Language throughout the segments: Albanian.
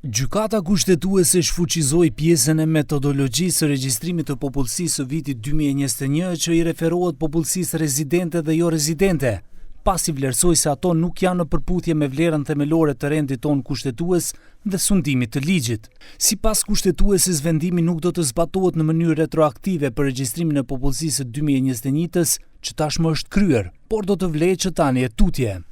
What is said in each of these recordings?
Gjykata kushtetuese shfuqizoi pjesën e metodologjisë së regjistrimit të popullsisë së vitit 2021 që i referohet popullsisë rezidente dhe jo rezidente, pasi vlerësoi se ato nuk janë në përputhje me vlerën themelore të rendit tonë kushtetues dhe sundimit të ligjit. Sipas kushtetueses, vendimi nuk do të zbatohet në mënyrë retroaktive për regjistrimin e popullsisë së 2021-s, që tashmë është kryer, por do të vlejë që tani e tutje.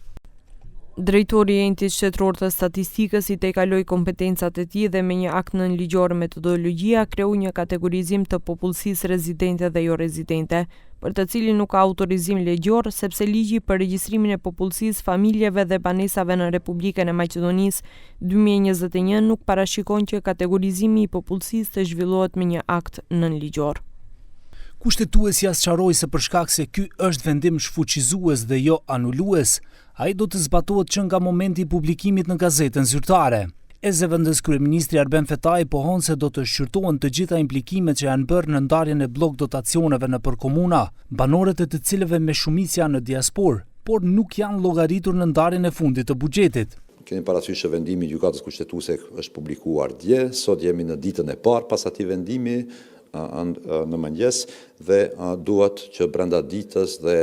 Drejtori i Entit Shtetëror të Statistikës i tejkaloi kompetencat e tij dhe me një akt nënligjor metodologjia kreu një kategorizim të popullsisë rezidente dhe jo rezidente, për të cilin nuk ka autorizim ligjor sepse ligji për regjistrimin e popullsisë, familjeve dhe banesave në Republikën e Maqedonisë 2021 nuk parashikon që kategorizimi i popullsisë të zhvillohet me një akt nënligjor. Kushtetuesi sqaroi se për shkak se ky është vendim shfuqizues dhe jo anulues, ai do të zbatohet që nga momenti i publikimit në gazetën zyrtare. E zëvendës kryeministri Arben Fetaj pohon se do të shqyrtohen të gjitha implikimet që janë bërë në ndarjen e blok dotacioneve nëpër komuna, banorët e të cilëve me shumicë janë në diasporë, por nuk janë llogaritur në ndarjen e fundit të buxhetit. Keni parasysh që vendimi i gjykatës kushtetuese është publikuar dje, sot jemi në ditën e parë pas atij vendimi në mëngjes dhe duhet që brenda ditës dhe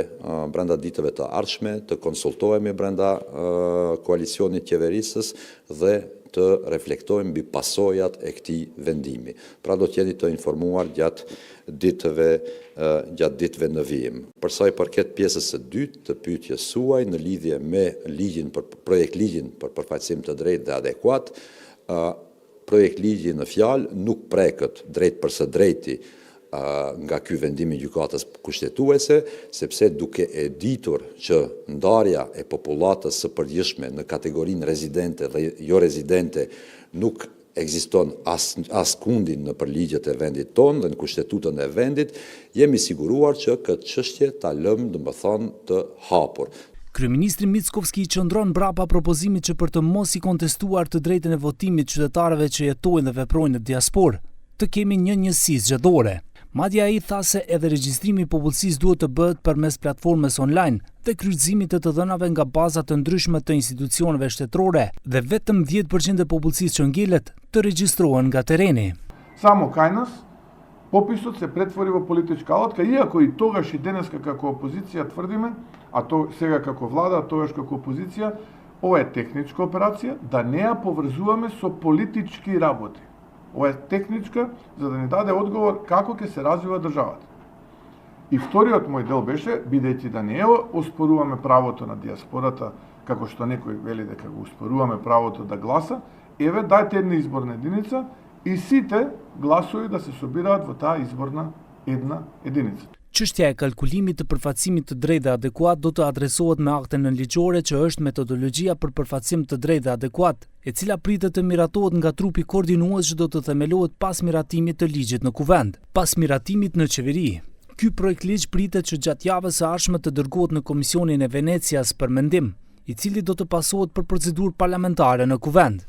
brenda ditëve të ardhshme të konsultohemi brenda koalicionit qeverisës dhe të reflektojmë mbi pasojat e këtij vendimi. Pra do të jeni të informuar gjatë ditëve në vijim. Për sa i përket pjesës së dytë të pyetjes suaj në lidhje me projektligjin për përfaqësim të drejtë dhe adekuat, projekt ligji në fjalë nuk preket drejt për së drejti nga ky vendim i gjykatës kushtetuese, sepse duke e ditur që ndarja e popullatës së përgjithshme në kategorinë rezidente dhe jo rezidente nuk ekziston as kundin në përligjet e vendit tonë dhe në kushtetutën e vendit, jemi siguruar që këtë çështje ta lëmë domethënë të hapur. Kryeministri Mickovski qëndron mbrapa propozimit që për të mos i kontestuar të drejtën e votimit qytetarëve që jetojnë dhe veprojnë në diasporë, të kemi një njësi zgjedhore. Madje ai tha se edhe regjistrimi i popullsisë duhet të bëhet përmes platformës online dhe kryqëzimit të dhënave nga baza të ndryshme të institucioneve shtetërore dhe vetëm 10% e popullsisë që ngjelet të regjistrohen nga tereni. Само кај нас пописот се претвори во политичка алатка, иако и тогаш и денеска како опозиција тврдиме, а то сега како влада, а тогаш како опозиција, ова е техничка операција, да не ја поврзуваме со политички работи. Ова е техничка за да ни даде одговор како ќе се развива државата. И вториот мој дел беше, бидејќи да не оспоруваме правото на диаспората, како што некој вели дека го оспоруваме правото да гласа, еве дајте една изборна единица и сите гласови да се собираат во таа изборна една единица. Çështja e kalkulimit të përfaqësimit të drejtë dhe adekuat do të adresohet me akten nënligjore që është metodologjia për përfaqësim të drejtë dhe adekuat, e cila pritet të miratohet nga trupi koordinues që do të themelohet pas miratimit të ligjit në kuvend. Pas miratimit në qeveri, ky projekt ligj pritet që gjatë javës së ardhshme të dërgohet në Komisionin e Venecias për mendim, i cili do të pasohet për procedurë parlamentare në kuvend.